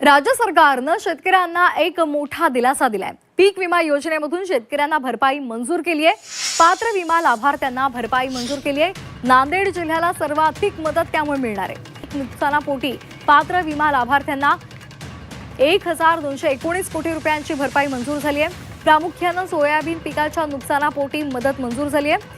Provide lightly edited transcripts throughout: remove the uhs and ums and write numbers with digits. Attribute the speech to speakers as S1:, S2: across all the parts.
S1: राज्य सरकारनं शेतकऱ्यांना एक मोठा दिलासा दिलाय। पीक विमा योजनेमधून शेतकऱ्यांना भरपाई मंजूर केली आहे। पात्र विमा लाभार्थ्यांना भरपाई मंजूर केली आहे। नांदेड जिल्ह्याला सर्वाधिक मदत त्यामुळे मिळणार आहे। नुकसानापोटी पात्र विमा लाभार्थ्यांना 1219 कोटी रुपयांची भरपाई मंजूर झाली आहे। प्रामुख्याने सोयाबीन पिकाच्या नुकसानापोटी मदत मंजूर झाली आहे।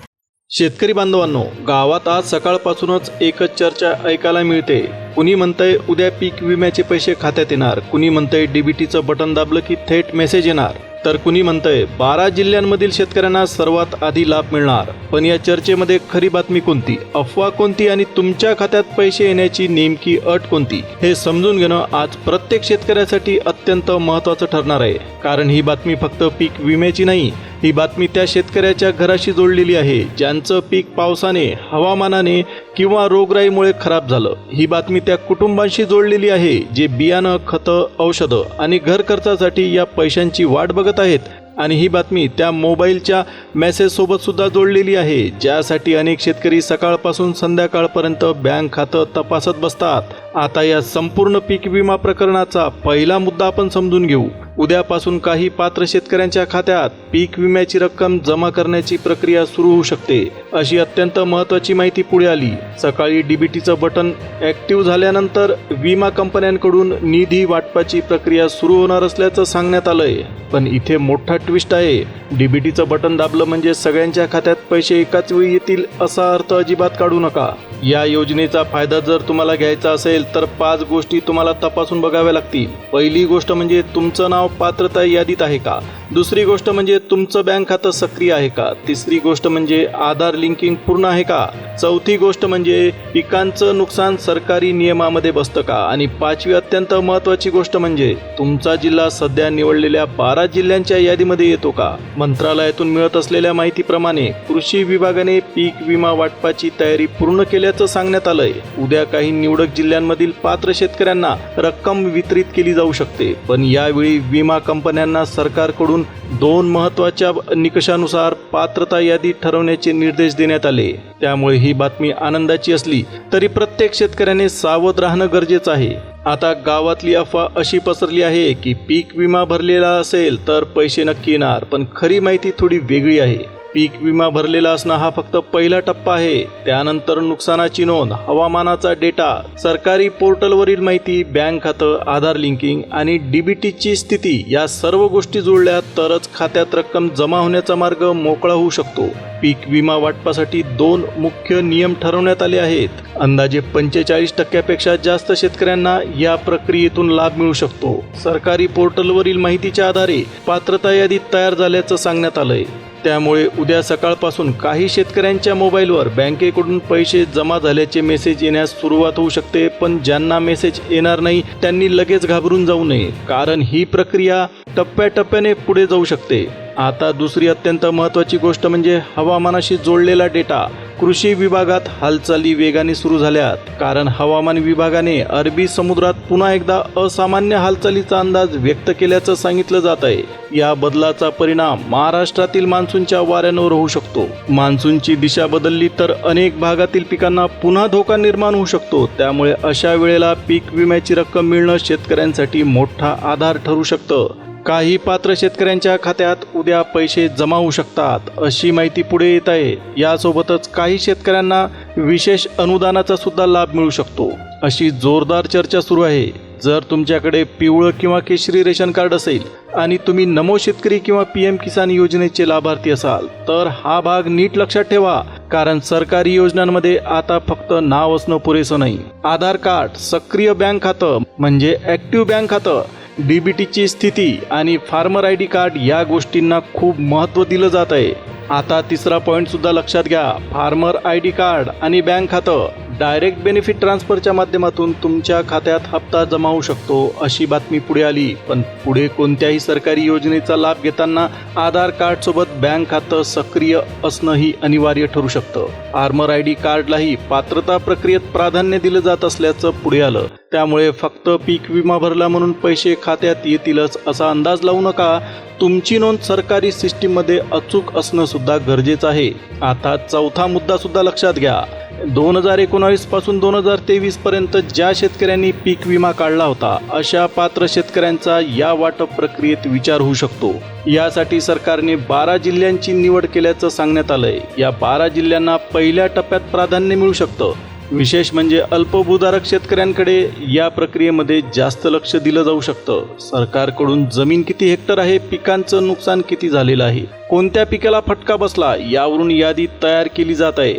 S2: शेतकरी बांधवांनो, गावात आज सकाळपासूनच एकच चर्चा ऐकायला मिळते। कुणी म्हणतंय उद्या पीक विम्याचे पैसे खात्यात येणार, कुणी म्हणतंय डीबीटीचं बटन दाबलं की थेट मेसेज येणार, तर कुणी म्हणतंय 12 जिल्ह्यांमधील शेतकऱ्यांना सर्वात आधी लाभ मिळणार। पण या चर्चेमध्ये खरी बातमी कोणती, अफवा कोणती आणि तुमच्या खात्यात पैसे येण्याची नेमकी अट कोणती, हे समजून घेणं आज प्रत्येक शेतकऱ्यासाठी अत्यंत महत्त्वाचं ठरणार आहे। कारण ही बातमी फक्त पीक विम्याची नाही, ही बातमी त्या शेतकऱ्याच्या घराशी जोडलेली आहे ज्यांचं पीक पावसाने, हवामानाने किंवा रोगराईमुळे खराब झालं। ही बातमी त्या कुटुंबांशी जोडलेली आहे जे बियाणं, खतं, औषधं आणि घर खर्चासाठी या पैशांची वाट बघत आहेत। आणि ही बातमी त्या मोबाईलच्या मेसेज सोबत सुद्धा जोडलेली आहे ज्यासाठी अनेक शेतकरी सकाळपासून संध्याकाळपर्यंत बँक खातं तपासत बसतात। आता या संपूर्ण पीक विमा प्रकरणाचा पहिला मुद्दा आपण समजून घेऊ। उद्यापासून काही पात्र शेतकऱ्यांच्या खात्यात पीक विम्याची रक्कम जमा करण्याची प्रक्रिया सुरू होऊ शकते, अशी अत्यंत महत्त्वाची माहिती पुढे आली। सकाळी डीबीटीचं बटन ॲक्टिव्ह झाल्यानंतर विमा कंपन्यांकडून निधी वाटपाची प्रक्रिया सुरू होणार असल्याचं सांगण्यात आलंय। पण इथे मोठा ट्विस्ट आहे। डीबीटीचं बटन दाबलं म्हणजे सगळ्यांच्या खात्यात पैसे एकाच वेळी येतील असा अर्थ अजिबात काढू नका। या योजनेचा फायदा जर तुम्हाला घ्यायचा असेल तर 5 गोष्टी तुम्हाला तपासून बघाव्या लागतील। पहिली गोष्ट म्हणजे तुमचं नाव पात्रता यादीत आहे का। दुसरी गोष्ट म्हणजे तुमचं बँक खातं सक्रिय आहे का। तिसरी गोष्ट म्हणजे आधार लिंकिंग पूर्ण आहे का। चौथी गोष्ट म्हणजे पिकांचं नुकसान सरकारी नियमामध्ये बसतं का। आणि 5वी अत्यंत महत्त्वाची गोष्ट म्हणजे तुमचा जिल्हा सध्या निवडलेल्या 12 जिल्ह्यांच्या यादीमध्ये येतो का। मंत्रालयातून मिळत असलेल्या माहितीप्रमाणे कृषी विभागाने पीक विमा वाटपाची तयारी पूर्ण केल्याचं सांगण्यात आलंय। उद्या काही निवडक जिल्ह्यांमधील पात्र शेतकऱ्यांना रक्कम वितरित केली जाऊ शकते। पण यावेळी विमा कंपन्यांना सरकारकडून 2 महत्त्वाच्या निकषानुसार पात्रता यादी ठरवण्याचे निर्देश देण्यात आले। त्यामुळे ही बातमी आनंदाची असली तरी प्रत्येक शेतकऱ्याने सावध राहणं गरजेचं आहे। आता गावातली अफवा अशी पसरली आहे की पीक विमा भरलेला असेल तर पैसे नक्की येणार, पण खरी माहिती थोडी वेगळी आहे। पीक विमा भरलेला असणं हा फक्त पहिला टप्पा आहे। त्यानंतर नुकसानाची नोंद, हवामानाचा डेटा, सरकारी पोर्टलवरील माहिती, बँक खातं, आधार लिंकिंग आणि डीबीटीची स्थिती या सर्व गोष्टी जुळल्या तरच खात्यात रक्कम जमा होण्याचा मार्ग मोकळा होऊ शकतो। पीक विमा वाटपासाठी 2 मुख्य नियम ठरवण्यात आले आहेत। अंदाजे 45% जास्त शेतकऱ्यांना या प्रक्रियेतून लाभ मिळू शकतो। सरकारी पोर्टलवरील माहितीच्या आधारे पात्रता यादी तयार झाल्याचं सांगण्यात आलंय। त्यामुळे उद्या सकाळपासून काही शेतकऱ्यांच्या मोबाईलवर बँकेकडून पैसे जमा झाल्याचे मेसेज येण्यास सुरुवात होऊ शकते। पण ज्यांना मेसेज येणार नाही त्यांनी लगेच घाबरून जाऊ नये, कारण ही प्रक्रिया टप्प्याटप्प्याने पुढे जाऊ शकते। आता दुसरी अत्यंत महत्त्वाची गोष्ट म्हणजे हवामानाशी जोडलेला डेटा। कृषी विभागात हालचाली वेगाने सुरू झाल्यात, कारण हवामान विभागाने अरबी समुद्रात पुन्हा एकदा असामान्य हालचालीचा अंदाज व्यक्त केल्याचं सांगितलं जात आहे। या बदलाचा परिणाम महाराष्ट्रातील मान्सूनच्या वाऱ्यांवर होऊ शकतो। मान्सूनची दिशा बदलली तर अनेक भागातील पिकांना पुन्हा धोका निर्माण होऊ शकतो। त्यामुळे अशा वेळेला पीक विम्याची रक्कम मिळणं शेतकऱ्यांसाठी मोठा आधार ठरू शकतं। काही पात्र शेतकऱ्यांच्या खात्यात उद्या पैसे जमा होऊ शकतात अशी माहिती पुढे येत आहे। यासोबतच काही शेतकऱ्यांना विशेष अनुदानाचा सुद्धा लाभ मिळू शकतो, अशी जोरदार चर्चा सुरू आहे। जर तुमच्याकडे पिवळं किंवा केशरी रेशन कार्ड असेल आणि तुम्ही नमो शेतकरी किंवा PM किसान योजनेचे लाभार्थी असाल तर हा भाग नीट लक्षात ठेवा, कारण सरकारी योजनांमध्ये आता फक्त नाव असणं पुरेसं नाही। आधार कार्ड, सक्रिय बँक खातं म्हणजे ॲक्टिव्ह बँक खातं, डीबीटीची स्थिती आणि फार्मर ID कार्ड या गोष्टींना खूप महत्त्व दिलं जात आहे। आता तिसरा पॉईंट सुद्धा लक्षात घ्या। फार्मर ID कार्ड आणि बँक खातं डायरेक्ट बेनिफिट ट्रान्सफरच्या माध्यमातून तुमच्या खात्यात हप्ता जमा होऊ शकतो, अशी बातमी पुढे आली। पण पुढे कोणत्याही सरकारी योजनेचा लाभ घेताना आधार कार्ड सोबत बँक खातं सक्रिय असणंही अनिवार्य ठरू शकतं। फार्मर ID कार्डलाही पात्रता प्रक्रियेत प्राधान्य दिलं जात असल्याचं पुढे आलं। त्यामुळे फक्त पीक विमा भरला म्हणून पैसे खात्यात येतीलच असा अंदाज लावू नका। तुमची नोंद सरकारी सिस्टीममध्ये अचूक असणं सुद्धा गरजेचं आहे। आता चौथा मुद्दा सुद्धा लक्षात घ्या। 2019 पासून 2023 पर्यंत ज्या शेतकऱ्यांनी पीक विमा काढला होता अशा पात्र शेतकऱ्यांचा या वाटप प्रक्रियेत विचार होऊ शकतो. यासाठी सरकारने 12 जिल्ह्यांची निवड केल्याचं सांगण्यात आलंय. या 12 जिल्ह्यांना पहिल्या टप्प्यात प्राधान्य मिळू शकतं. विशेष म्हणजे अल्पभूधारक शेतकऱ्यांकडे या प्रक्रियेमध्ये जास्त लक्ष दिलं जाऊ शकतं. सरकारकडून जमीन किती हेक्टर आहे, पिकांचं नुकसान किती झालेलं आहे, कोणत्या पिकाला फटका बसला यावरून यादी तयार केली जात आहे.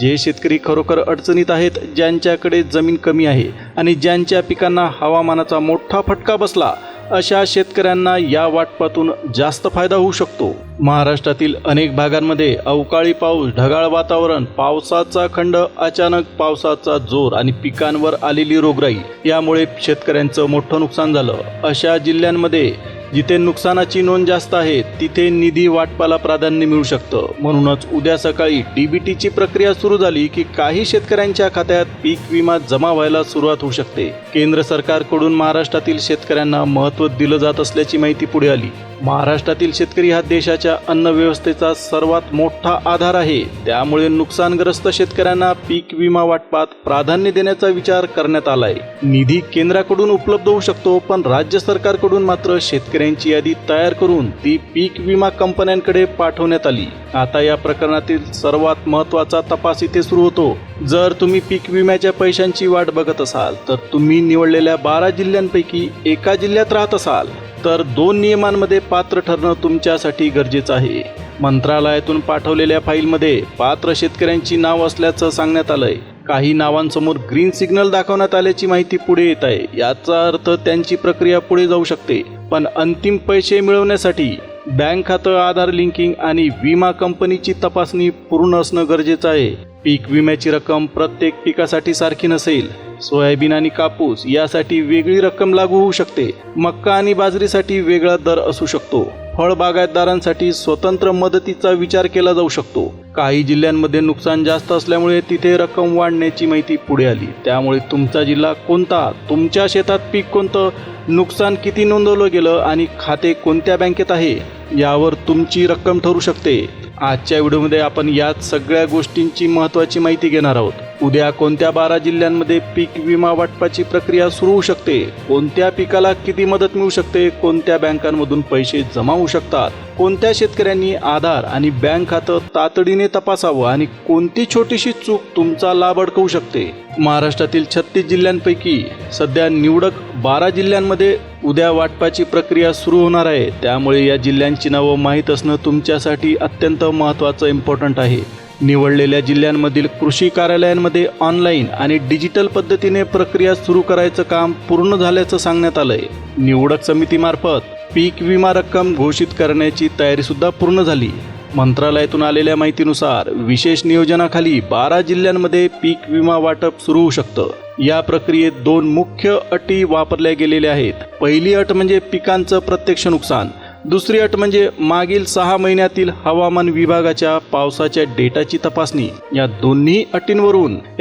S2: जे शेतकरी खरोखर अडचणीत आहेत, ज्यांच्याकडे जमीन कमी आहे आणि ज्यांच्या पिकांना हवामानाचा मोठा फटका बसला अशा शेतकऱ्यांना या वाटपातून जास्त फायदा होऊ शकतो. महाराष्ट्रातील अनेक भागांमध्ये अवकाळी पाऊस, ढगाळ वातावरण, पावसाचा खंड, अचानक पावसाचा जोर आणि पिकांवर आलेली रोगराई यामुळे शेतकऱ्यांचं मोठं नुकसान झालं. अशा जिल्ह्यांमध्ये जिथे नुकसानाची नोंद जास्त आहे तिथे निधी वाटपाला प्राधान्य मिळू शकतं. म्हणूनच उद्या सकाळी डीबीटीची प्रक्रिया सुरू झाली की काही शेतकऱ्यांच्या खात्यात पीक विमा जमा व्हायला सुरुवात होऊ शकते. केंद्र सरकारकडून महाराष्ट्रातील शेतकऱ्यांना महत्त्व दिलं जात असल्याची माहिती पुढे आली. महाराष्ट्रातील शेतकरी हा देशाच्या अन्न व्यवस्थेचा सर्वात मोठा आधार आहे. त्यामुळे नुकसानग्रस्त शेतकऱ्यांना पीक विमा वाटपात प्राधान्य देण्याचा विचार करण्यात आलाय. निधी केंद्राकडून उपलब्ध होऊ शकतो, पण राज्य सरकारकडून मात्र शेतकऱ्यांची यादी तयार करून ती पीक विमा कंपन्यांकडे पाठवण्यात आली. आता या प्रकरणातील सर्वात महत्त्वाचा तपास इथे सुरू होतो. जर तुम्ही पीक विम्याच्या पैशांची वाट बघत असाल, तर तुम्ही निवडलेल्या 12 जिल्ह्यांपैकी एका जिल्ह्यात राहत असाल तर 2 नियमांमध्ये पात्र ठरणं तुमच्यासाठी गरजेचं आहे. मंत्रालयातून पाठवलेल्या फाईलमध्ये पात्र शेतकऱ्यांची नाव असल्याचं सांगण्यात आलंय. काही नावांसमोर ग्रीन सिग्नल दाखवण्यात आल्याची माहिती पुढे येत आहे. याचा अर्थ त्यांची प्रक्रिया पुढे जाऊ शकते. पण अंतिम पैसे मिळवण्यासाठी बँक खातं, आधार लिंकिंग आणि विमा कंपनीची तपासणी पूर्ण असणं गरजेचं आहे. पीक विम्याची रक्कम प्रत्येक पिकासाठी सारखी नसेल. सोयाबीन आणि कापूस यासाठी वेगळी रक्कम लागू होऊ शकते. मक्का आणि बाजरीसाठी वेगळा दर असू शकतो. फळबागायतदारांसाठी स्वतंत्र मदतीचा विचार केला जाऊ शकतो. काही जिल्ह्यांमध्ये नुकसान जास्त असल्यामुळे तिथे रक्कम वाढण्याची माहिती पुढे आली. त्यामुळे तुमचा जिल्हा कोणता, तुमच्या शेतात पीक कोणतं, नुकसान किती नोंदवलं गेलं आणि खाते कोणत्या बँकेत आहे यावर तुमची रक्कम ठरू शकते. आजच्या व्हिडिओमध्ये आपण यात सगळ्या गोष्टींची महत्त्वाची माहिती घेणार आहोत. उद्या कोणत्या 12 जिल्ह्यांमध्ये पीक विमा वाटपाची प्रक्रिया सुरू होऊ शकते, कोणत्या पिकाला किती मदत मिळू शकते, कोणत्या बँकांमधून पैसे जमा होऊ शकतात, कोणत्या शेतकऱ्यांनी आधार आणि बँक खातं तातडीने तपासावं आणि कोणती छोटीशी चूक तुमचा लाभ अडकवू शकते. महाराष्ट्रातील 36 जिल्ह्यांपैकी सध्या निवडक 12 जिल्ह्यांमध्ये उद्या वाटपाची प्रक्रिया सुरू होणार आहे. त्यामुळे या जिल्ह्यांची नावं माहीत असणं तुमच्यासाठी अत्यंत महत्त्वाचं इम्पॉर्टंट आहे. निवडलेल्या जिल्ह्यांमधील कृषी कार्यालयांमध्ये ऑनलाईन आणि डिजिटल पद्धतीने प्रक्रिया सुरू करायचं काम पूर्ण झाल्याचं सांगण्यात आलंय. निवडक समितीमार्फत पीक विमा रक्कम घोषित करण्याची तयारी सुद्धा पूर्ण झाली. मंत्रालयातून आलेल्या माहितीनुसार विशेष नियोजनाखाली 12 जिल्ह्यांमध्ये पीक विमा वाटप सुरू होऊ शकतं. या प्रक्रियेत 2 मुख्य अटी वापरल्या गेलेल्या आहेत. पहिली अट म्हणजे पिकांचं प्रत्यक्ष नुकसान. दुसरी अट म्हणजे मागील 6 महिन्यातील हवामान विभागाच्या पावसाच्या डेटाची तपासणी. या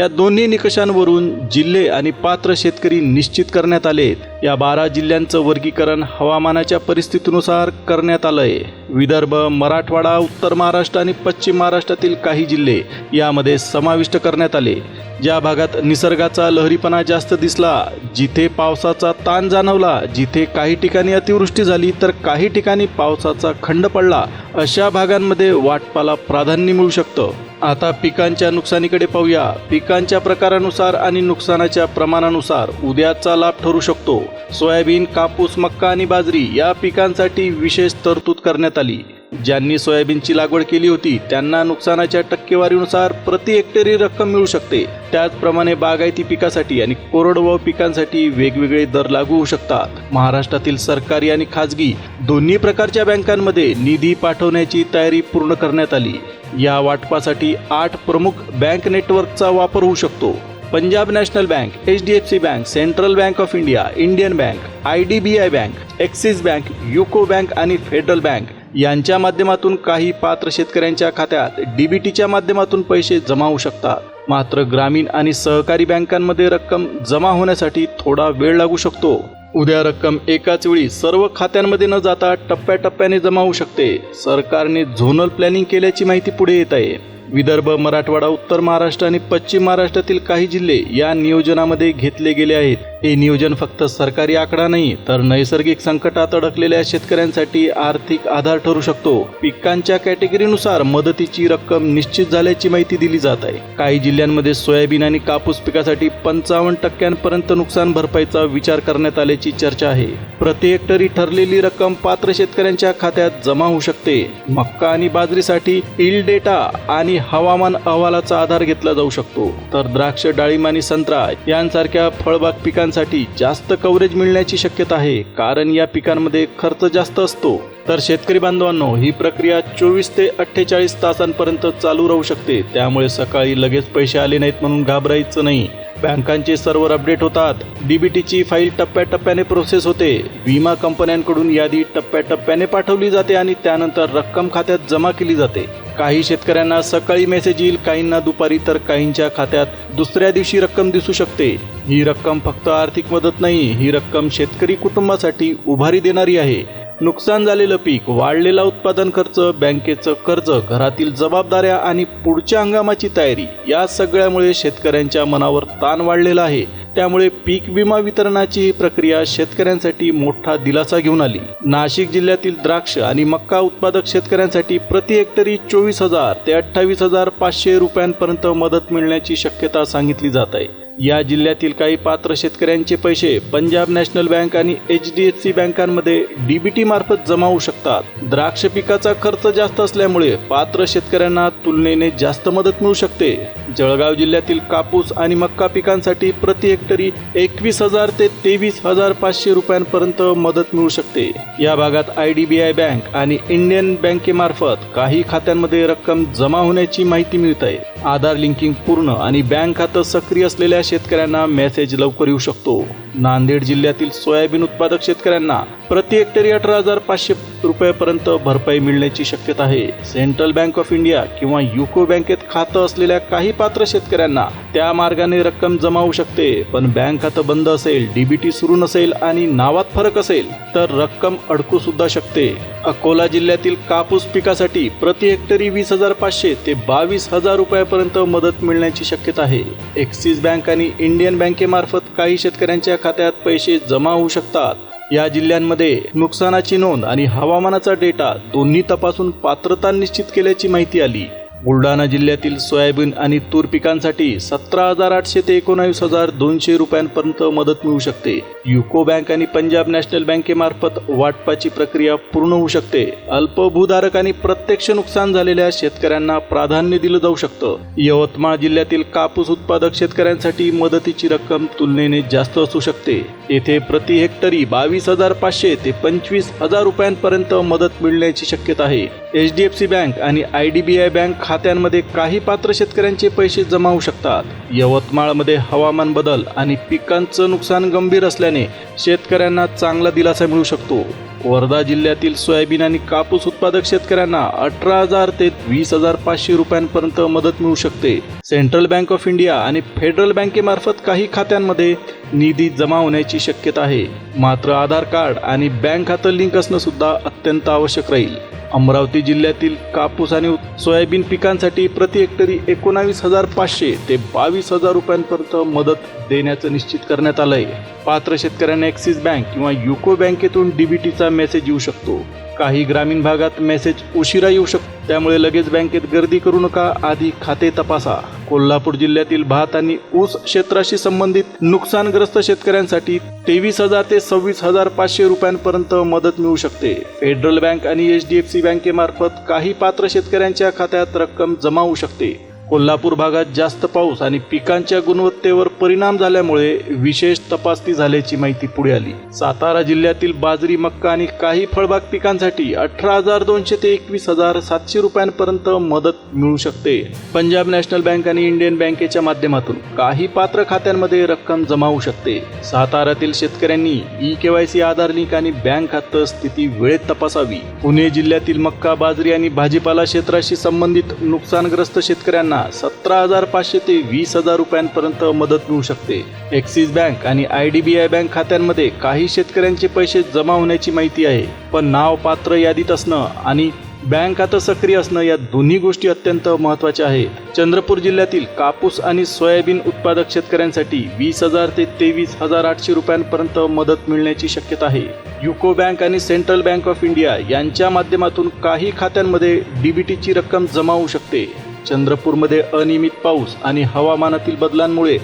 S2: दोन्ही निकषांवरून जिल्हे आणि पात्र शेतकरी निश्चित करण्यात आलेत. या 12 जिल्ह्यांचं वर्गीकरण हवामानाच्या परिस्थितीनुसार करण्यात आलंय. विदर्भ, मराठवाडा, उत्तर महाराष्ट्र आणि पश्चिम महाराष्ट्रातील काही जिल्हे यामध्ये समाविष्ट करण्यात आले. ज्या भागात निसर्गाचा लहरीपणा जास्त दिसला, जिथे पावसाचा ताण जाणवला, जिथे काही ठिकाणी अतिवृष्टी झाली तर काही ठिकाणी पावसाचा खंड पडला, अशा भागांमध्ये वाटपाला प्राधान्य मिळू शकतं. आता पिकांच्या नुकसानीकडे पाहूया. पिकांच्या प्रकारानुसार आणि नुकसानाच्या प्रमाणानुसार उद्याचा लाभ ठरू शकतो. सोयाबीन, कापूस, मक्का आणि बाजरी या पिकांसाठी विशेष तरतूद करण्यात आली. ज्यांनी सोयाबीनची लागवड केली होती त्यांना नुकसानाच्या टक्केवारीनुसार प्रति हेक्टरी रक्कम मिळू शकते. त्याचप्रमाणे बागायती पिकासाठी आणि कोरडवाहू पिकांसाठी वेगवेगळे दर लागू होऊ शकतात. महाराष्ट्रातील सरकारी आणि खाजगी दोन्ही प्रकारच्या बँकांमध्ये निधी पाठवण्याची तयारी पूर्ण करण्यात आली. या वाटपासाठी 8 प्रमुख बँक नेटवर्कचा वापर होऊ शकतो. Punjab national bank, HDFC bank, central bank of India, Indian bank, IDBI bank, axis bank, UCO bank आणि फेडरल बँक यांच्या माध्यमातून काही पात्र शेतकऱ्यांच्या खात्यात डीबीटीच्या माध्यमातून पैसे जमा होऊ शकतात. मात्र ग्रामीण आणि सहकारी बँकांमध्ये रक्कम जमा होण्यासाठी थोडा वेळ लागू शकतो. उद्या रक्कम एकाच वेळी सर्व खात्यांमध्ये न जाता टप्प्याटप्प्याने जमा होऊ शकते. सरकारने झोनल प्लॅनिंग केल्याची माहिती पुढे येत आहे. विदर्भ, मराठवाडा, उत्तर महाराष्ट्र आणि पश्चिम महाराष्ट्रातील काही जिल्हे या नियोजनामध्ये घेतले गेले आहेत. हे नियोजन फक्त सरकारी आकडा नाही तर नैसर्गिक संकटात अडकलेल्या शेतकऱ्यांसाठी आर्थिक आधार ठरू शकतो. पिकांच्या कॅटेगरीनुसार मदतीची रक्कम निश्चित झाल्याची माहिती दिली जात आहे. काही जिल्ह्यांमध्ये सोयाबीन आणि कापूस पिकासाठी 55% नुकसान भरपाईचा विचार करण्यात आल्याची चर्चा आहे. प्रति हेक्टरी ठरलेली रक्कम पात्र शेतकऱ्यांच्या खात्यात जमा होऊ शकते. मक्का आणि बाजरीसाठी यील्ड डेटा आणि हवामान अहवालाचा आधार घेतला जाऊ शकतो, तर द्राक्ष, डाळिंब आणि संत्रा यांसारख्या फळबाग पिकांसाठी जास्त कव्हरेज मिळण्याची शक्यता आहे, कारण या पिकांमध्ये खर्च जास्त असतो. तर शेतकरी बांधवांनो, ही प्रक्रिया 24 ते 48 तासांपर्यंत चालू राहू शकते. त्यामुळे सकाळी लगेच पैसे आले नाहीत म्हणून घाबरायचं नाही. बँकांचे सर्व्हर अपडेट होतात, डीबीटीची फाईल टप्प्याटप्प्याने प्रोसेस होते, विमा कंपन्यांकडून यादी टप्प्याटप्प्याने पाठवली जाते आणि त्यानंतर रक्कम खात्यात जमा केली जाते. काही शेतकऱ्यांना सकाळी मेसेज येईल, काहींना दुपारी, तर काहींच्या खात्यात दुसऱ्या दिवशी रक्कम दिसू शकते. ही रक्कम फक्त आर्थिक मदत नाही, ही रक्कम शेतकरी कुटुंबासाठी उभारी देणारी आहे. नुकसान झालेलं पीक, वाढलेला उत्पादन खर्च, बँकेचं कर्ज, घरातील जबाबदाऱ्या आणि पुढच्या हंगामाची तयारी या सगळ्यामुळे शेतकऱ्यांच्या मनावर ताण वाढलेला आहे. त्यामुळे पीक विमा वितरणाची ही प्रक्रिया शेतकऱ्यांसाठी मोठा दिलासा घेऊन आली. नाशिक जिल्ह्यातील द्राक्ष आणि मक्का उत्पादक शेतकऱ्यांसाठी प्रति हेक्टरी 24,000 ते 28,500 रुपयांपर्यंत मदत मिळण्याची शक्यता सांगितली जात आहे. या जिल्ह्यातील काही पात्र शेतकऱ्यांचे पैसे पंजाब नॅशनल बँक आणि HDFC बँकांमध्ये डीबीटी मार्फत जमा होऊ शकतात. द्राक्ष पिकाचा खर्च जास्त असल्यामुळे पात्र शेतकऱ्यांना तुलनेने जास्त मदत मिळू शकते. जळगाव जिल्ह्यातील कापूस आणि मक्का पिकांसाठी प्रति हेक्टरी 21,000 ते 23,500 रुपयांपर्यंत मदत मिळू शकते. या भागात IDBI बँक आणि इंडियन बँकेमार्फत काही खात्यांमध्ये रक्कम जमा होण्याची माहिती मिळत आहे. आधार लिंकिंग पूर्ण आणि बँक खातं सक्रिय असलेल्या शेतकऱ्यांना मेसेज लवकर येऊ शकतो. नांदेड जिल्ह्यातील सोयाबीन उत्पादक शेतकऱ्यांना प्रति हेक्टरी 18,500 रुपयापर्यंत भरपाई मिळण्याची शक्यता आहे. सेंट्रल बँक ऑफ इंडिया किंवा युको बँकेत खातं असलेल्या काही पात्र शेतकऱ्यांना त्या मार्गाने रक्कम जमा होऊ शकते. पण बँक खातं बंद असेल, डीबीटी सुरू नसेल आणि नावात फरक असेल तर रक्कम अडकू सुद्धा शकते. अकोला जिल्ह्यातील कापूस पिकासाठी प्रति हेक्टरी 20,500 ते 22,000 रुपयापर्यंत मदत मिळण्याची शक्यता आहे. ॲक्सिस बँक आणि इंडियन बँकेमार्फत काही शेतकऱ्यांच्या खात्यात पैसे जमा होऊ शकतात. या जिल्ह्यांमध्ये नुकसानाची नोंद आणि हवामानाचा डेटा दोन्ही तपासून पात्रता निश्चित केल्याची माहिती आली. बुलढाणा जिल्ह्यातील सोयाबीन आणि तूर पिकांसाठी 17,800 ते 19,200 रुपयांपर्यंत मदत मिळू शकते. युको बँक आणि पंजाब नॅशनल बँकेमार्फत वाटपाची प्रक्रिया पूर्ण होऊ शकते. अल्प भूधारक आणि प्रत्यक्ष नुकसान झालेल्या शेतकऱ्यांना प्राधान्य दिलं जाऊ शकतं. यवतमाळ जिल्ह्यातील कापूस उत्पादक शेतकऱ्यांसाठी मदतीची रक्कम तुलनेने जास्त असू शकते. येथे प्रति हेक्टरी 22,500 ते 25,000 रुपयांपर्यंत मदत मिळण्याची शक्यता आहे. HDFC बँक आणि IDBI बँक खात्यांमध्ये काही पात्र शेतकऱ्यांचे पैसे जमा होऊ शकतात. यवतमाळमध्ये हवामान बदल आणि पिकांचं नुकसान गंभीर असल्याने शेतकऱ्यांना चांगला दिलासा मिळू शकतो. वर्धा जिल्ह्यातील सोयाबीन आणि कापूस उत्पादक शेतकऱ्यांना 18,000 ते 20,500 रुपयांपर्यंत मदत मिळू शकते. सेंट्रल बँक ऑफ इंडिया आणि फेडरल बँकेमार्फत काही खात्यांमध्ये निधी जमा होण्याची शक्यता आहे. मात्र आधार कार्ड आणि बँक खातं लिंक असणं सुद्धा अत्यंत आवश्यक राहील. अमरावती जिल्ह्यातील कापूस आणि सोयाबीन पिकांसाठी प्रति हेक्टरी 19,500 ते 22,000 रुपयांपर्यंत मदत देण्याचं निश्चित करण्यात आलं आहे. पात्र शेतकऱ्यांना ॲक्सिस बँक किंवा युको बँकेतून डीबीटीचा मेसेज येऊ शकतो. काही ग्रामीण भागात मेसेज उशिरा येऊ शकतो, त्यामुळे लगेच बँकेत गर्दी करू नका, आधी खाते तपासा. कोल्हापूर जिल्ह्यातील भात आणि ऊस क्षेत्राशी संबंधित नुकसानग्रस्त शेतकऱ्यांसाठी 23,000 ते 26,500 रुपयांपर्यंत मदत मिळू शकते. फेडरल बँक आणि HDFC बँकेमार्फत काही पात्र शेतकऱ्यांच्या खात्यात रक्कम जमा होऊ शकते. कोल्हापूर भागात जास्त पाऊस आणि पिकांच्या गुणवत्तेवर परिणाम झाल्यामुळे विशेष तपासणी झाल्याची माहिती पुढे आली. सातारा जिल्ह्यातील बाजरी, मक्का आणि काही फळबाग पिकांसाठी 18,200 ते 21,700 रुपयांपर्यंत मदत मिळू शकते. पंजाब नॅशनल बँक आणि इंडियन बँकेच्या माध्यमातून काही पात्र खात्यांमध्ये रक्कम जमा होऊ शकते. साताऱ्यातील शेतकऱ्यांनी eKYC, आधार लिंक आणि बँक खातं स्थिती वेळेत तपासावी. पुणे जिल्ह्यातील मक्का, बाजरी आणि भाजीपाला क्षेत्राशी संबंधित नुकसानग्रस्त शेतकऱ्यांना 17,500 ते 20,000 रुपयांपर्यंत मदत मिळू शकते. ॲक्सिस बँक आणि IDBI बँक खात्यांमध्ये काही शेतकऱ्यांचे पैसे जमा होण्याची माहिती आहे, पण नाव पात्र यादीत असणं आणि बँक खातं सक्रिय असणं या दोन्ही गोष्टी अत्यंत महत्त्वाच्या आहेत. चंद्रपूर जिल्ह्यातील कापूस आणि सोयाबीन उत्पादक शेतकऱ्यांसाठी 20,000 ते 23,800 रुपयांपर्यंत मदत मिळण्याची शक्यता आहे. युको बँक आणि सेंट्रल बँक ऑफ इंडिया यांच्या माध्यमातून काही खात्यांमध्ये डीबीटीची रक्कम जमा होऊ शकते. चंद्रपूरमध्ये अनियमित पाऊस आणि हवामानातील बदलांमुळे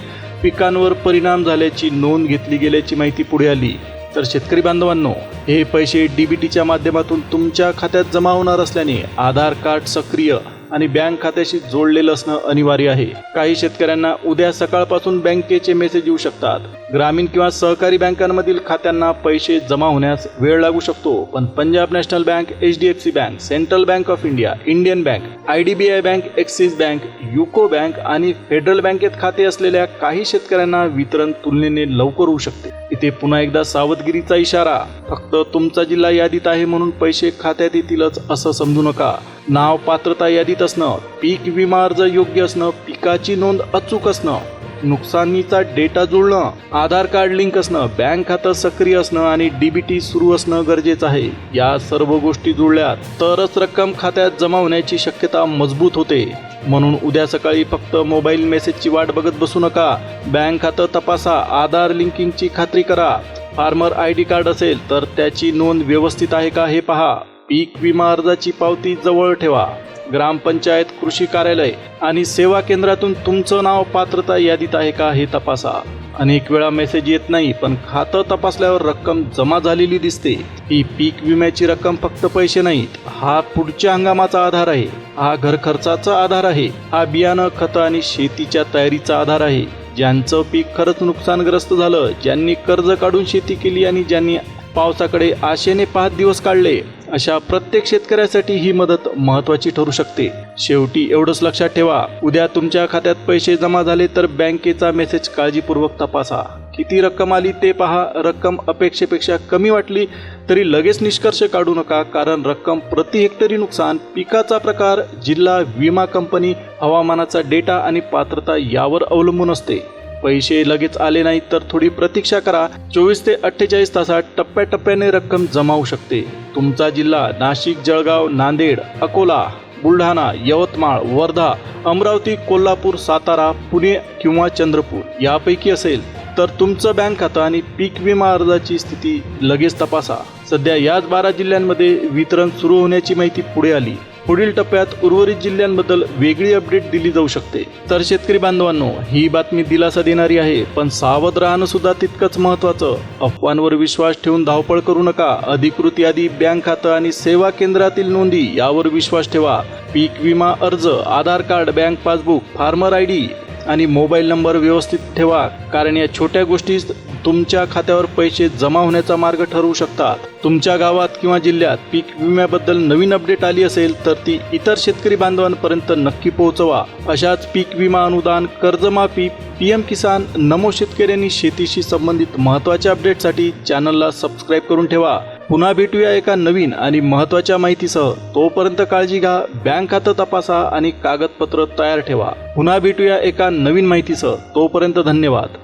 S2: पिकांवर परिणाम झाल्याची नोंद घेतली गेल्याची माहिती पुढे आली. तर शेतकरी बांधवांनो, हे पैसे डीबीटीच्या माध्यमातून तुमच्या खात्यात जमा होणार असल्याने आधार कार्ड सक्रिय आणि बँक खात्याशी जोडलेलं असणं अनिवार्य आहे. काही शेतकऱ्यांना उद्या सकाळपासून बँकेचे मेसेज येऊ शकतात. ग्रामीण किंवा सहकारी बँकांमधील खात्यांना पैसे जमा होण्यास वेळ लागू शकतो, पण Punjab national bank, HDFC bank, central bank of India, Indian bank, IDBI bank, axis bank, UCO bank आणि फेडरल बँकेत खाते असलेल्या काही शेतकऱ्यांना वितरण तुलनेने लवकर होऊ शकते. इथे पुन्हा एकदा सावधगिरीचा इशारा. फक्त तुमचा जिल्हा यादीत आहे म्हणून पैसे खात्यात येतीलच असं समजू नका. नाव पात्रता यादीत असणं, पीक विमा अर्ज योग्य असणं, पिकाची नोंद अचूक असणं, नुकसानीचा डेटा जुळणं, आधार कार्ड लिंक असणं, बँक खातं सक्रिय असणं आणि डीबीटी सुरू असणं गरजेचं आहे. या सर्व गोष्टी जुळल्या तरच रक्कम खात्यात जमा होण्याची शक्यता मजबूत होते. म्हणून उद्या सकाळी फक्त मोबाईल मेसेजची वाट बघत बसू नका. बँक खातं तपासा, आधार लिंकिंगची खात्री करा. फार्मर ID कार्ड असेल तर त्याची नोंद व्यवस्थित आहे का हे पहा. पीक विमा अर्जाची पावती जवळ ठेवा. ग्रामपंचायत, कृषी कार्यालय आणि सेवा केंद्रातून तुमचं नाव पात्रता यादीत आहे का हे तपासा. अनेक वेळा मेसेज येत नाही, पण खातं तपासल्यावर रक्कम जमा झालेली दिसते. ही पीक विम्याची रक्कम फक्त पैसे नाहीत, हा पुढच्या हंगामाचा आधार आहे, हा घर खर्चाचा आधार आहे, हा बियाणं, खतं आणि शेतीच्या तयारीचा आधार आहे. ज्यांचं पीक खरंच नुकसानग्रस्त झालं, ज्यांनी कर्ज काढून शेती केली आणि ज्यांनी पावसाकडे आशेने 5 दिवस काढले, अशा प्रत्येक शेतकऱ्यासाठी ही मदत महत्त्वाची ठरू शकते. शेवटी एवढंच लक्षात ठेवा, उद्या तुमच्या खात्यात पैसे जमा झाले तर बँकेचा मेसेज काळजीपूर्वक तपासा. किती रक्कम आली ते पहा. रक्कम अपेक्षेपेक्षा कमी वाटली तरी लगेच निष्कर्ष काढू नका, कारण रक्कम प्रति हेक्टरी नुकसान, पिकाचा प्रकार, जिल्हा, विमा कंपनी, हवामानाचा डेटा आणि पात्रता यावर अवलंबून असते. पैसे लगेच आले नाहीत तर थोडी प्रतीक्षा करा. 24 ते 48 तासात टप्प्याटप्प्याने रक्कम जमा होऊ शकते. तुमचा जिल्हा नाशिक, जळगाव, नांदेड, अकोला, बुलढाणा, यवतमाळ, वर्धा, अमरावती, कोल्हापूर, सातारा, पुणे किंवा चंद्रपूर यापैकी असेल तर तुमचं बँक खातं आणि पीक विमा अर्जाची स्थिती लगेच तपासा. सध्या याच 12 जिल्ह्यांमध्ये वितरण सुरू होण्याची माहिती पुढे आली. पुढील टप्प्यात उर्वरित जिल्ह्यांबद्दल वेगळी अपडेट दिली जाऊ शकते. तर शेतकरी बांधवांनो, ही बातमी दिलासा देणारी आहे, पण सावध राहणं सुद्धा तितकंच महत्त्वाचं. अफवांवर विश्वास ठेवून धावपळ करू नका. अधिकृत यादी, बँक खातं आणि सेवा केंद्रातील नोंदी यावर विश्वास ठेवा. पीक विमा अर्ज, Aadhaar card, bank passbook, farmer ID आणि मोबाईल नंबर व्यवस्थित ठेवा, कारण या छोट्या गोष्टी तुमच्या खात्यावर पैसे जमा होण्याचा मार्ग ठरवू शकतात. तुमच्या गावात किंवा जिल्ह्यात पीक विम्याबद्दल नवीन अपडेट आली असेल तर ती इतर शेतकरी बांधवांपर्यंत नक्की पोहोचवा. अशाच पीक विमा अनुदान, कर्जमाफी, PM किसान, नमो शेतकरी आणि शेतीशी संबंधित महत्त्वाच्या अपडेटसाठी चॅनलला सबस्क्राईब करून ठेवा. पुन्हा भेटूया एका नवीन आणि महत्त्वाच्या माहितीसह. तोपर्यंत काळजी घ्या, बँक खातं तपासा आणि कागदपत्र तयार ठेवा. पुन्हा भेटूया एका नवीन माहितीसह. तोपर्यंत धन्यवाद.